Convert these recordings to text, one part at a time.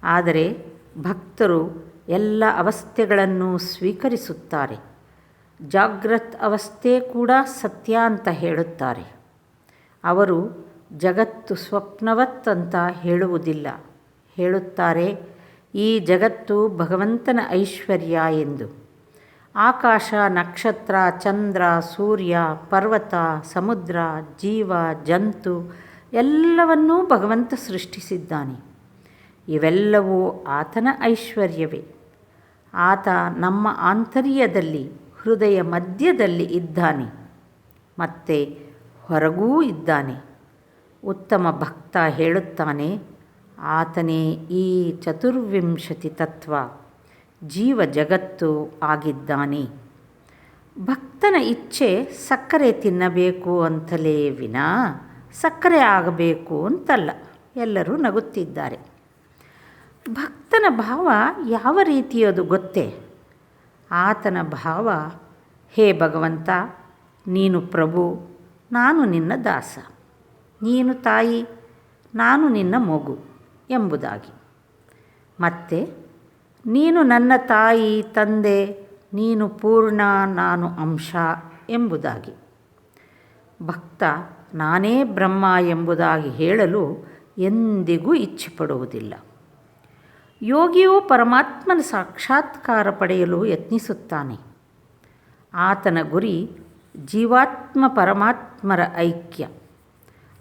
ಆದರೆ ಭಕ್ತರು ಎಲ್ಲ ಅವಸ್ಥೆಗಳನ್ನು ಸ್ವೀಕರಿಸುತ್ತಾರೆ. ಜಾಗೃತ್ ಅವಸ್ಥೆ ಕೂಡ ಸತ್ಯ ಅಂತ ಹೇಳುತ್ತಾರೆ. ಅವರು ಜಗತ್ತು ಸ್ವಪ್ನವತ್ ಅಂತ ಹೇಳುವುದಿಲ್ಲ. ಹೇಳುತ್ತಾರೆ, ಈ ಜಗತ್ತು ಭಗವಂತನ ಐಶ್ವರ್ಯ ಎಂದು. ಆಕಾಶ, ನಕ್ಷತ್ರ, ಚಂದ್ರ, ಸೂರ್ಯ, ಪರ್ವತ, ಸಮುದ್ರ, ಜೀವ, ಜಂತು ಎಲ್ಲವನ್ನೂ ಭಗವಂತ ಸೃಷ್ಟಿಸಿದ್ದಾನೆ. ಇವೆಲ್ಲವೂ ಆತನ ಐಶ್ವರ್ಯವೇ. ಆತ ನಮ್ಮ ಆಂತರ್ಯದಲ್ಲಿ, ಹೃದಯ ಮಧ್ಯದಲ್ಲಿ ಇದ್ದಾನೆ ಮತ್ತು ಹೊರಗೂ ಇದ್ದಾನೆ. ಉತ್ತಮ ಭಕ್ತ ಹೇಳುತ್ತಾನೆ, ಆತನೇ ಈ ಚತುರ್ವಿಂಶತಿ ತತ್ವ, ಜೀವ ಜಗತ್ತು ಆಗಿದ್ದಾನೆ. ಭಕ್ತನ ಇಚ್ಛೆ ಸಕ್ಕರೆ ತಿನ್ನಬೇಕು ಅಂತಲೇ ವಿನಾ ಸಕ್ಕರೆ ಆಗಬೇಕು ಅಂತಲ್ಲ. ಎಲ್ಲರೂ ನಗುತ್ತಿದ್ದಾರೆ. ಭಕ್ತನ ಭಾವ ಯಾವ ರೀತಿಯದು ಗೊತ್ತೇ? ಆತನ ಭಾವ, ಹೇ ಭಗವಂತ, ನೀನು ಪ್ರಭು, ನಾನು ನಿನ್ನ ದಾಸ, ನೀನು ತಾಯಿ, ನಾನು ನಿನ್ನ ಮಗು ಎಂಬುದಾಗಿ. ಮತ್ತು ನೀನು ನನ್ನ ತಾಯಿ, ತಂದೆ, ನೀನು ಪೂರ್ಣ, ನಾನು ಅಂಶ ಎಂಬುದಾಗಿ. ಭಕ್ತ ನಾನೇ ಬ್ರಹ್ಮ ಎಂಬುದಾಗಿ ಹೇಳಲು ಎಂದಿಗೂ ಇಚ್ಛೆಪಡುವುದಿಲ್ಲ. ಯೋಗಿಯು ಪರಮಾತ್ಮನ ಸಾಕ್ಷಾತ್ಕಾರ ಪಡೆಯಲು ಯತ್ನಿಸುತ್ತಾನೆ. ಆತನ ಗುರಿ ಜೀವಾತ್ಮ ಪರಮಾತ್ಮರ ಐಕ್ಯ.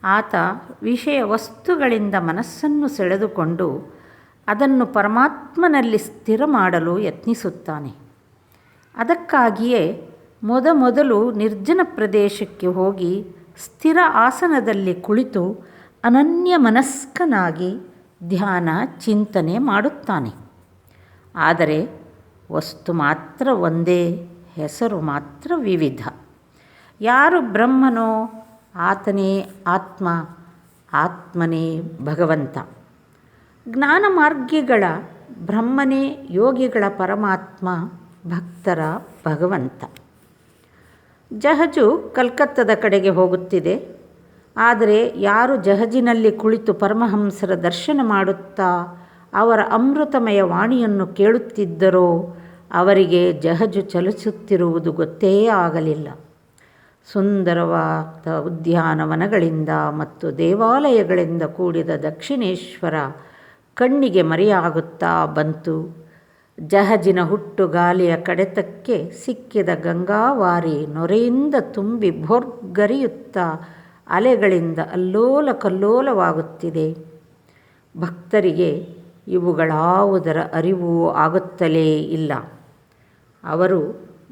ಆತ ವಿಷಯ ವಸ್ತುಗಳಿಂದ ಮನಸ್ಸನ್ನು ಸೆಳೆದುಕೊಂಡು ಅದನ್ನು ಪರಮಾತ್ಮನಲ್ಲಿ ಸ್ಥಿರ ಮಾಡಲು ಯತ್ನಿಸುತ್ತಾನೆ. ಅದಕ್ಕಾಗಿಯೇ ಮೊದಲು ನಿರ್ಜನ ಪ್ರದೇಶಕ್ಕೆ ಹೋಗಿ ಸ್ಥಿರ ಆಸನದಲ್ಲಿ ಕುಳಿತು ಅನನ್ಯ ಮನಸ್ಕನಾಗಿ ಧ್ಯಾನ ಚಿಂತನೆ ಮಾಡುತ್ತಾನೆ. ಆದರೆ ವಸ್ತು ಮಾತ್ರ ಒಂದೇ, ಹೆಸರು ಮಾತ್ರ ವಿವಿಧ. ಯಾರು ಬ್ರಹ್ಮನೋ ಆತನೇ ಆತ್ಮ, ಆತ್ಮನೇ ಭಗವಂತ. ಜ್ಞಾನ ಮಾರ್ಗಿಗಳ ಬ್ರಹ್ಮನೇ ಯೋಗಿಗಳ ಪರಮಾತ್ಮ, ಭಕ್ತರ ಭಗವಂತ. ಜಹಜು ಕಲ್ಕತ್ತದ ಕಡೆಗೆ ಹೋಗುತ್ತಿದೆ. ಆದರೆ ಯಾರು ಜಹಜಿನಲ್ಲಿ ಕುಳಿತು ಪರಮಹಂಸರ ದರ್ಶನ ಮಾಡುತ್ತಾ ಅವರ ಅಮೃತಮಯ ವಾಣಿಯನ್ನು ಕೇಳುತ್ತಿದ್ದರೋ ಅವರಿಗೆ ಜಹಜು ಚಲಿಸುತ್ತಿರುವುದು ಗೊತ್ತೇ ಆಗಲಿಲ್ಲ. ಸುಂದರವಾದ ಉದ್ಯಾನವನಗಳಿಂದ ಮತ್ತು ದೇವಾಲಯಗಳಿಂದ ಕೂಡಿದ ದಕ್ಷಿಣೇಶ್ವರ ಕಣ್ಣಿಗೆ ಮರೆಯಾಗುತ್ತಾ ಬಂತು. ಜಹಜಿನ ಹುಟ್ಟು ಗಾಲಿಯ ಕಡೆತಕ್ಕೆ ಸಿಕ್ಕಿದ ಗಂಗಾವಾರಿ ನೊರೆಯಿಂದ ತುಂಬಿ ಭೋರ್ಗರಿಯುತ್ತಾ ಅಲೆಗಳಿಂದ ಅಲ್ಲೋಲ ಕಲ್ಲೋಲವಾಗುತ್ತಿದೆ. ಭಕ್ತರಿಗೆ ಇವುಗಳಾವುದರ ಅರಿವು ಆಗುತ್ತಲೇ ಇಲ್ಲ. ಅವರು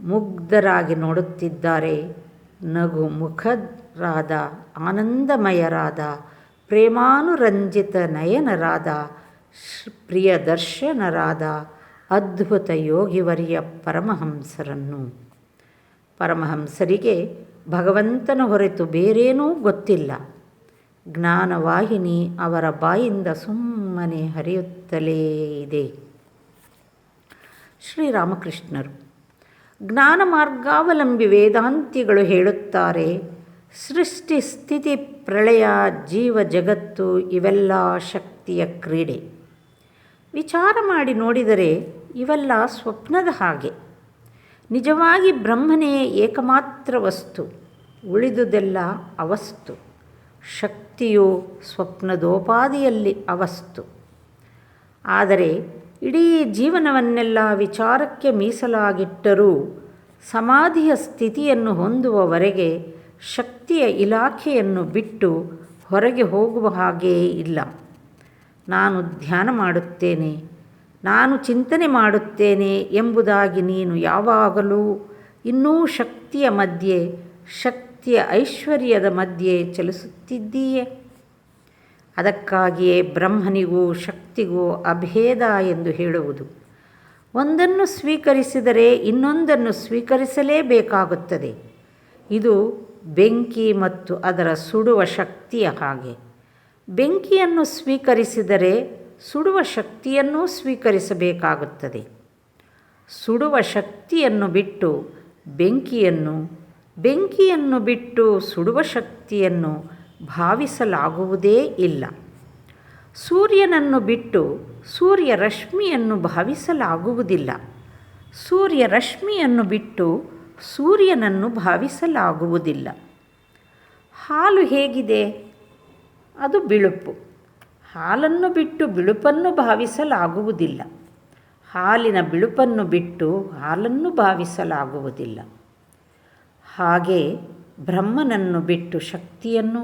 ಮುಗ್ಧರಾಗಿ ನೋಡುತ್ತಿದ್ದಾರೆ. ನಗು ಮುಖರಾದ, ಆನಂದಮಯರಾದ, ಪ್ರೇಮಾನುರಂಜಿತ ನಯನರಾದ, ಪ್ರಿಯದರ್ಶನರಾದ ಅದ್ಭುತ ಯೋಗಿವರ್ಯ ಪರಮಹಂಸರನ್ನು. ಪರಮಹಂಸರಿಗೆ ಭಗವಂತನ ಹೊರತು ಬೇರೇನೂ ಗೊತ್ತಿಲ್ಲ. ಜ್ಞಾನವಾಹಿನಿ ಅವರ ಬಾಯಿಂದ ಸುಮ್ಮನೆ ಹರಿಯುತ್ತಲೇ ಇದೆ. ಶ್ರೀರಾಮಕೃಷ್ಣರು. ಜ್ಞಾನ ಮಾರ್ಗಾವಲಂಬಿ ವೇದಾಂತಿಗಳು ಹೇಳುತ್ತಾರೆ, ಸೃಷ್ಟಿ ಸ್ಥಿತಿ ಪ್ರಳಯ ಜೀವ ಜಗತ್ತು ಇವೆಲ್ಲ ಶಕ್ತಿಯ ಕ್ರೀಡೆ. ವಿಚಾರ ಮಾಡಿ ನೋಡಿದರೆ ಇವೆಲ್ಲ ಸ್ವಪ್ನದ ಹಾಗೆ. ನಿಜವಾಗಿ ಬ್ರಹ್ಮನೇ ಏಕಮಾತ್ರ ವಸ್ತು, ಉಳಿದುದೆಲ್ಲ ಅವಸ್ತು. ಶಕ್ತಿಯು ಸ್ವಪ್ನದೋಪಾದಿಯಲ್ಲಿ ಅವಸ್ತು. ಆದರೆ ಇಡೀ ಜೀವನವನ್ನೆಲ್ಲ ವಿಚಾರಕ್ಕೆ ಮೀಸಲಾಗಿಟ್ಟರೂ ಸಮಾಧಿಯ ಸ್ಥಿತಿಯನ್ನು ಹೊಂದುವವರೆಗೆ ಶಕ್ತಿಯ ಇಲಾಖೆಯನ್ನು ಬಿಟ್ಟು ಹೊರಗೆ ಹೋಗುವ ಹಾಗೇ ಇಲ್ಲ. ನಾನು ಧ್ಯಾನ ಮಾಡುತ್ತೇನೆ, ನಾನು ಚಿಂತನೆ ಮಾಡುತ್ತೇನೆ ಎಂಬುದಾಗಿ ನೀನು ಯಾವಾಗಲೂ ಇನ್ನೂ ಶಕ್ತಿಯ ಮಧ್ಯೆ, ಶಕ್ತಿಯ ಐಶ್ವರ್ಯದ ಮಧ್ಯೆ ಚಲಿಸುತ್ತಿದ್ದೀಯೆ. ಅದಕ್ಕಾಗಿಯೇ ಬ್ರಹ್ಮನಿಗೂ ಶಕ್ತಿಗೂ ಅಭೇದ ಎಂದು ಹೇಳುವುದು. ಒಂದನ್ನು ಸ್ವೀಕರಿಸಿದರೆ ಇನ್ನೊಂದನ್ನು ಸ್ವೀಕರಿಸಲೇಬೇಕಾಗುತ್ತದೆ. ಇದು ಬೆಂಕಿ ಮತ್ತು ಅದರ ಸುಡುವ ಶಕ್ತಿಯ ಹಾಗೆ. ಬೆಂಕಿಯನ್ನು ಸ್ವೀಕರಿಸಿದರೆ ಸುಡುವ ಶಕ್ತಿಯನ್ನೂ ಸ್ವೀಕರಿಸಬೇಕಾಗುತ್ತದೆ. ಸುಡುವ ಶಕ್ತಿಯನ್ನು ಬಿಟ್ಟು ಬೆಂಕಿಯನ್ನು, ಬೆಂಕಿಯನ್ನು ಬಿಟ್ಟು ಸುಡುವ ಶಕ್ತಿಯನ್ನು ಭಾವಿಸಲಾಗುವುದೇ ಇಲ್ಲ. ಸೂರ್ಯನನ್ನು ಬಿಟ್ಟು ಸೂರ್ಯರಶ್ಮಿಯನ್ನು ಭಾವಿಸಲಾಗುವುದಿಲ್ಲ. ಸೂರ್ಯರಶ್ಮಿಯನ್ನು ಬಿಟ್ಟು ಸೂರ್ಯನನ್ನು ಭಾವಿಸಲಾಗುವುದಿಲ್ಲ. ಹಾಲು ಹೇಗಿದೆ? ಅದು ಬಿಳುಪು. ಹಾಲನ್ನು ಬಿಟ್ಟು ಬಿಳುಪನ್ನು ಭಾವಿಸಲಾಗುವುದಿಲ್ಲ. ಹಾಲಿನ ಬಿಳುಪನ್ನು ಬಿಟ್ಟು ಹಾಲನ್ನು ಭಾವಿಸಲಾಗುವುದಿಲ್ಲ. ಹಾಗೆ ಬ್ರಹ್ಮನನ್ನು ಬಿಟ್ಟು ಶಕ್ತಿಯನ್ನು,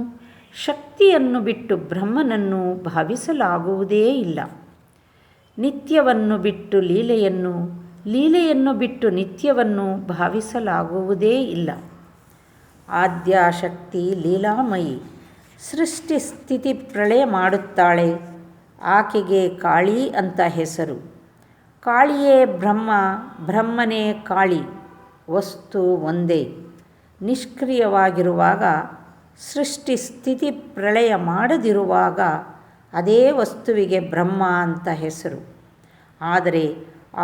ಶಕ್ತಿಯನ್ನು ಬಿಟ್ಟು ಬ್ರಹ್ಮನನ್ನು ಭಾವಿಸಲಾಗುವುದೇ ಇಲ್ಲ. ನಿತ್ಯವನ್ನು ಬಿಟ್ಟು ಲೀಲೆಯನ್ನು, ಲೀಲೆಯನ್ನು ಬಿಟ್ಟು ನಿತ್ಯವನ್ನು ಭಾವಿಸಲಾಗುವುದೇ ಇಲ್ಲ. ಆದ್ಯಾಶಕ್ತಿ ಲೀಲಾಮಯಿ ಸೃಷ್ಟಿ ಸ್ಥಿತಿ ಪ್ರಳಯ ಮಾಡುತ್ತಾಳೆ. ಆಕೆಗೆ ಕಾಳಿ ಅಂತ ಹೆಸರು. ಕಾಳಿಯೇ ಬ್ರಹ್ಮ, ಬ್ರಹ್ಮನೇ ಕಾಳಿ. ವಸ್ತು ಒಂದೇ. ನಿಷ್ಕ್ರಿಯವಾಗಿರುವಾಗ, ಸೃಷ್ಟಿ ಸ್ಥಿತಿ ಪ್ರಳಯ ಮಾಡದಿರುವಾಗ ಅದೇ ವಸ್ತುವಿಗೆ ಬ್ರಹ್ಮ ಅಂತ ಹೆಸರು. ಆದರೆ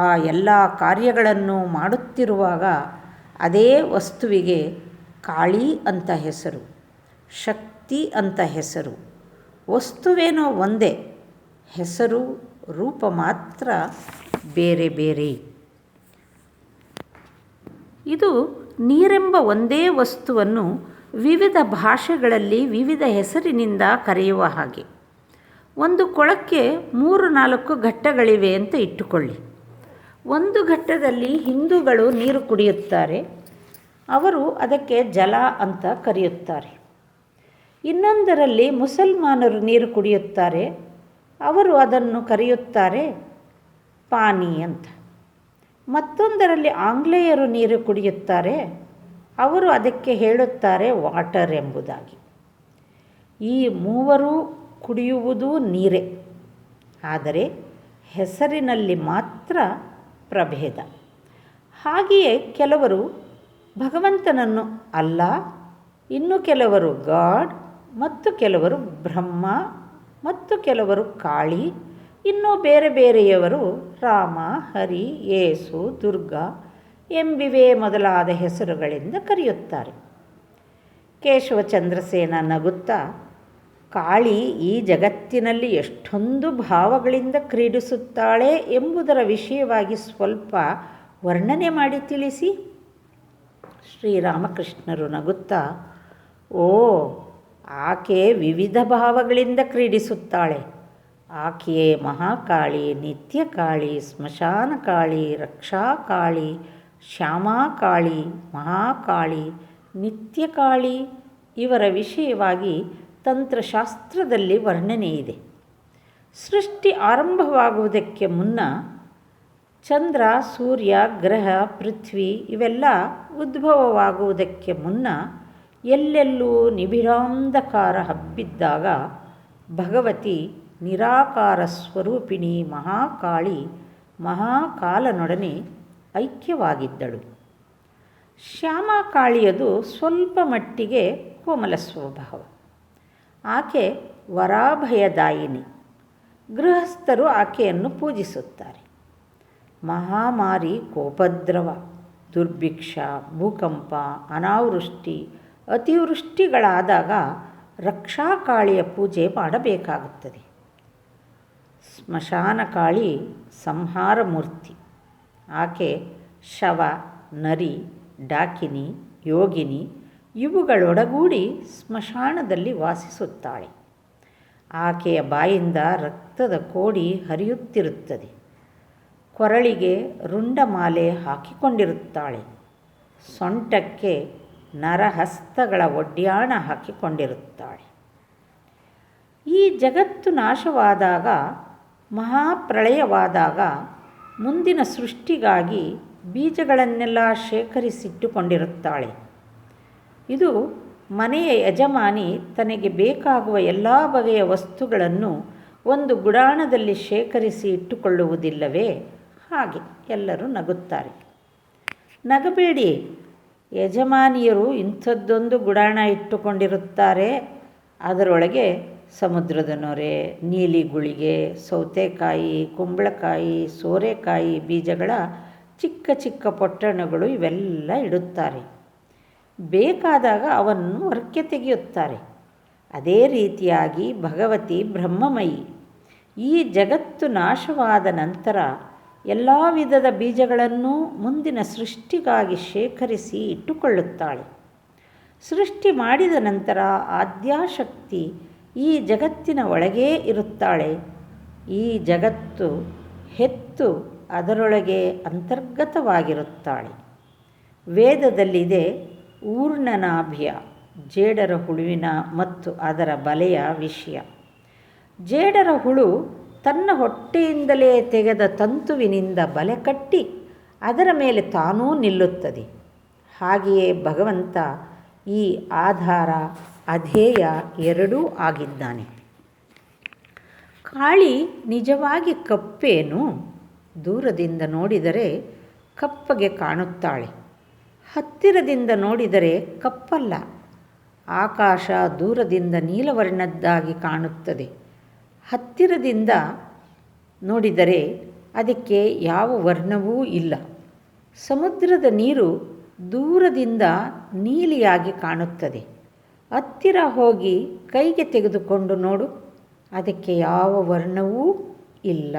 ಆ ಎಲ್ಲ ಕಾರ್ಯಗಳನ್ನು ಮಾಡುತ್ತಿರುವಾಗ ಅದೇ ವಸ್ತುವಿಗೆ ಕಾಳಿ ಅಂತ ಹೆಸರು, ಶಕ್ತಿ ಅಂತ ಹೆಸರು. ವಸ್ತುವೇನೋ ಒಂದೇ, ಹೆಸರು ರೂಪ ಮಾತ್ರ ಬೇರೆ ಬೇರೆ. ಇದು ನೀರೆಂಬ ಒಂದೇ ವಸ್ತುವನ್ನು ವಿವಿಧ ಭಾಷೆಗಳಲ್ಲಿ ವಿವಿಧ ಹೆಸರಿನಿಂದ ಕರೆಯುವ ಹಾಗೆ. ಒಂದು ಕೊಳಕ್ಕೆ 3-4 ಘಟ್ಟಗಳಿವೆ ಅಂತ ಇಟ್ಟುಕೊಳ್ಳಿ. ಒಂದು ಘಟ್ಟದಲ್ಲಿ ಹಿಂದೂಗಳು ನೀರು ಕುಡಿಯುತ್ತಾರೆ, ಅವರು ಅದಕ್ಕೆ ಜಲ ಅಂತ ಕರೆಯುತ್ತಾರೆ. ಇನ್ನೊಂದರಲ್ಲಿ ಮುಸಲ್ಮಾನರು ನೀರು ಕುಡಿಯುತ್ತಾರೆ, ಅವರು ಅದನ್ನು ಕರೆಯುತ್ತಾರೆ ಪಾನಿ ಅಂತ. ಮತ್ತೊಂದರಲ್ಲಿ ಆಂಗ್ಲೇಯರು ನೀರು ಕುಡಿಯುತ್ತಾರೆ, ಅವರು ಅದಕ್ಕೆ ಹೇಳುತ್ತಾರೆ ವಾಟರ್ ಎಂಬುದಾಗಿ. ಈ ಮೂವರೂ ಕುಡಿಯುವುದು ನೀರೇ, ಆದರೆ ಹೆಸರಿನಲ್ಲಿ ಮಾತ್ರ ಪ್ರಭೇದ. ಹಾಗೆಯೇ ಕೆಲವರು ಭಗವಂತನನ್ನು ಅಲ್ಲ, ಇನ್ನು ಕೆಲವರು ಗಾಡ್, ಮತ್ತು ಕೆಲವರು ಬ್ರಹ್ಮ, ಮತ್ತು ಕೆಲವರು ಕಾಳಿ, ಇನ್ನೂ ಬೇರೆ ಬೇರೆಯವರು ರಾಮ, ಹರಿ, ಯೇಸು, ದುರ್ಗಾ ಎಂಬಿವೆ ಮೊದಲಾದ ಹೆಸರುಗಳಿಂದ ಕರೆಯುತ್ತಾರೆ. ಕೇಶವಚಂದ್ರಸೇನ ನಗುತ್ತಾ, ಕಾಳಿ ಈ ಜಗತ್ತಿನಲ್ಲಿ ಎಷ್ಟೊಂದು ಭಾವಗಳಿಂದ ಕ್ರೀಡಿಸುತ್ತಾಳೆ ಎಂಬುದರ ವಿಷಯವಾಗಿ ಸ್ವಲ್ಪ ವರ್ಣನೆ ಮಾಡಿ ತಿಳಿಸಿ. ಶ್ರೀರಾಮಕೃಷ್ಣರು ನಗುತ್ತಾ, ಓ, ಆಕೆ ವಿವಿಧ ಭಾವಗಳಿಂದ ಕ್ರೀಡಿಸುತ್ತಾಳೆ. ಆಕೆಯೇ ಮಹಾಕಾಳಿ, ನಿತ್ಯಕಾಳಿ, ಸ್ಮಶಾನಕಾಳಿ, ರಕ್ಷಾಕಾಳಿ, ಶ್ಯಾಮಾಕಾಳಿ, ಮಹಾಕಾಳಿ, ನಿತ್ಯಕಾಳಿ ಇವರ ವಿಷಯವಾಗಿ ತಂತ್ರಶಾಸ್ತ್ರದಲ್ಲಿ ವರ್ಣನೆ ಇದೆ. ಸೃಷ್ಟಿ ಆರಂಭವಾಗುವುದಕ್ಕೆ ಮುನ್ನ ಚಂದ್ರ, ಸೂರ್ಯ, ಗ್ರಹ, ಪೃಥ್ವಿ ಇವೆಲ್ಲ ಉದ್ಭವವಾಗುವುದಕ್ಕೆ ಮುನ್ನ ಎಲ್ಲೆಲ್ಲೂ ನಿಬಿಡಾಂಧಕಾರ ಹಬ್ಬಿದ್ದಾಗ ಭಗವತಿ ನಿರಾಕಾರ ಸ್ವರೂಪಿಣಿ ಮಹಾಕಾಳಿ ಮಹಾಕಾಲನೊಡನೆ ಐಕ್ಯವಾಗಿದ್ದಳು. ಶ್ಯಾಮಾಕಾಳಿಯದು ಸ್ವಲ್ಪ ಮಟ್ಟಿಗೆ ಕೋಮಲ ಸ್ವಭಾವ. ಆಕೆ ವರಾಭಯದಾಯಿನಿ. ಗೃಹಸ್ಥರು ಆಕೆಯನ್ನು ಪೂಜಿಸುತ್ತಾರೆ. ಮಹಾಮಾರಿ, ಕೋಪದ್ರವ, ದುರ್ಭಿಕ್ಷ, ಭೂಕಂಪ, ಅನಾವೃಷ್ಟಿ, ಅತಿವೃಷ್ಟಿಗಳಾದಾಗ ರಕ್ಷಾಕಾಳಿಯ ಪೂಜೆ ಮಾಡಬೇಕಾಗುತ್ತದೆ. ಸ್ಮಶಾನಕಾಳಿ ಸಂಹಾರ ಮೂರ್ತಿ. ಆಕೆ ಶವ, ನರಿ, ಡಾಕಿನಿ, ಯೋಗಿನಿ ಇವುಗಳೊಡಗೂಡಿ ಸ್ಮಶಾನದಲ್ಲಿ ವಾಸಿಸುತ್ತಾಳೆ. ಆಕೆಯ ಬಾಯಿಂದ ರಕ್ತದ ಕೋಡಿ ಹರಿಯುತ್ತಿರುತ್ತದೆ. ಕೊರಳಿಗೆ ರುಂಡಮಾಲೆ ಹಾಕಿಕೊಂಡಿರುತ್ತಾಳೆ. ಸೊಂಟಕ್ಕೆ ನರಹಸ್ತಗಳ ಒಡ್ಯಾಣ ಹಾಕಿಕೊಂಡಿರುತ್ತಾಳೆ. ಈ ಜಗತ್ತು ನಾಶವಾದಾಗ, ಮಹಾಪ್ರಳಯವಾದಾಗ ಮುಂದಿನ ಸೃಷ್ಟಿಗಾಗಿ ಬೀಜಗಳನ್ನೆಲ್ಲ ಶೇಖರಿಸಿಟ್ಟುಕೊಂಡಿರುತ್ತಾಳೆ. ಇದು ಮನೆಯ ಯಜಮಾನಿ ತನಗೆ ಬೇಕಾಗುವ ಎಲ್ಲ ಬಗೆಯ ವಸ್ತುಗಳನ್ನು ಒಂದು ಗುಡಾಣದಲ್ಲಿ ಶೇಖರಿಸಿ ಇಟ್ಟುಕೊಳ್ಳುವುದಿಲ್ಲವೇ? ಹಾಗೆ ಎಲ್ಲರೂ ನಗುತ್ತಾರೆ. ನಗಬೇಡಿ, ಯಜಮಾನಿಯರು ಇಂಥದ್ದೊಂದು ಗುಡಾಣ ಇಟ್ಟುಕೊಂಡಿರುತ್ತಾರೆ. ಅದರೊಳಗೆ ಸಮುದ್ರದ ನೊರೆ, ನೀಲಿ ಗುಳಿಗೆ, ಸೌತೆಕಾಯಿ, ಕುಂಬಳಕಾಯಿ, ಸೋರೆಕಾಯಿ ಬೀಜಗಳ ಚಿಕ್ಕ ಚಿಕ್ಕ ಪೊಟ್ಟಣಗಳು ಇವೆಲ್ಲ ಇಡುತ್ತಾರೆ. ಬೇಕಾದಾಗ ಅವನ್ನು ಹೊರಕ್ಕೆ ತೆಗೆಯುತ್ತಾರೆ. ಅದೇ ರೀತಿಯಾಗಿ ಭಗವತಿ ಬ್ರಹ್ಮಮಯಿ, ಈ ಜಗತ್ತು ನಾಶವಾದ ನಂತರ ಎಲ್ಲ ವಿಧದ ಬೀಜಗಳನ್ನೂ ಮುಂದಿನ ಸೃಷ್ಟಿಗಾಗಿ ಶೇಖರಿಸಿ ಇಟ್ಟುಕೊಳ್ಳುತ್ತಾಳೆ. ಸೃಷ್ಟಿ ಮಾಡಿದ ನಂತರ ಆದ್ಯಾಶಕ್ತಿ ಈ ಜಗತ್ತಿನ ಒಳಗೇ ಇರುತ್ತಾಳೆ. ಈ ಜಗತ್ತು ಹೆತ್ತು ಅದರೊಳಗೆ ಅಂತರ್ಗತವಾಗಿರುತ್ತಾಳೆ. ವೇದದಲ್ಲಿದೆ, ಊರ್ಣನಾಭಿಯ ಜೇಡರ ಹುಳುವಿನ ಮತ್ತು ಅದರ ಬಲೆಯ ವಿಷಯ. ಜೇಡರ ಹುಳು ತನ್ನ ಹೊಟ್ಟೆಯಿಂದಲೇ ತೆಗೆದ ತಂತುವಿನಿಂದ ಬಲೆ ಕಟ್ಟಿ ಅದರ ಮೇಲೆ ತಾನೂ ನಿಲ್ಲುತ್ತದೆ. ಹಾಗೆಯೇ ಭಗವಂತ ಈ ಆಧಾರ ಅಧೇಯ ಎರಡೂ ಆಗಿದ್ದಾನೆ. ಕಾಳಿ ನಿಜವಾಗಿ ಕಪ್ಪೇನು? ದೂರದಿಂದ ನೋಡಿದರೆ ಕಪ್ಪಗೆ ಕಾಣುತ್ತಾಳೆ, ಹತ್ತಿರದಿಂದ ನೋಡಿದರೆ ಕಪ್ಪಲ್ಲ. ಆಕಾಶ ದೂರದಿಂದ ನೀಲವರ್ಣದ್ದಾಗಿ ಕಾಣುತ್ತದೆ, ಹತ್ತಿರದಿಂದ ನೋಡಿದರೆ ಅದಕ್ಕೆ ಯಾವ ವರ್ಣವೂ ಇಲ್ಲ. ಸಮುದ್ರದ ನೀರು ದೂರದಿಂದ ನೀಲಿಯಾಗಿ ಕಾಣುತ್ತದೆ, ಹತ್ತಿರ ಹೋಗಿ ಕೈಗೆ ತೆಗೆದುಕೊಂಡು ನೋಡು, ಅದಕ್ಕೆ ಯಾವ ವರ್ಣವೂ ಇಲ್ಲ.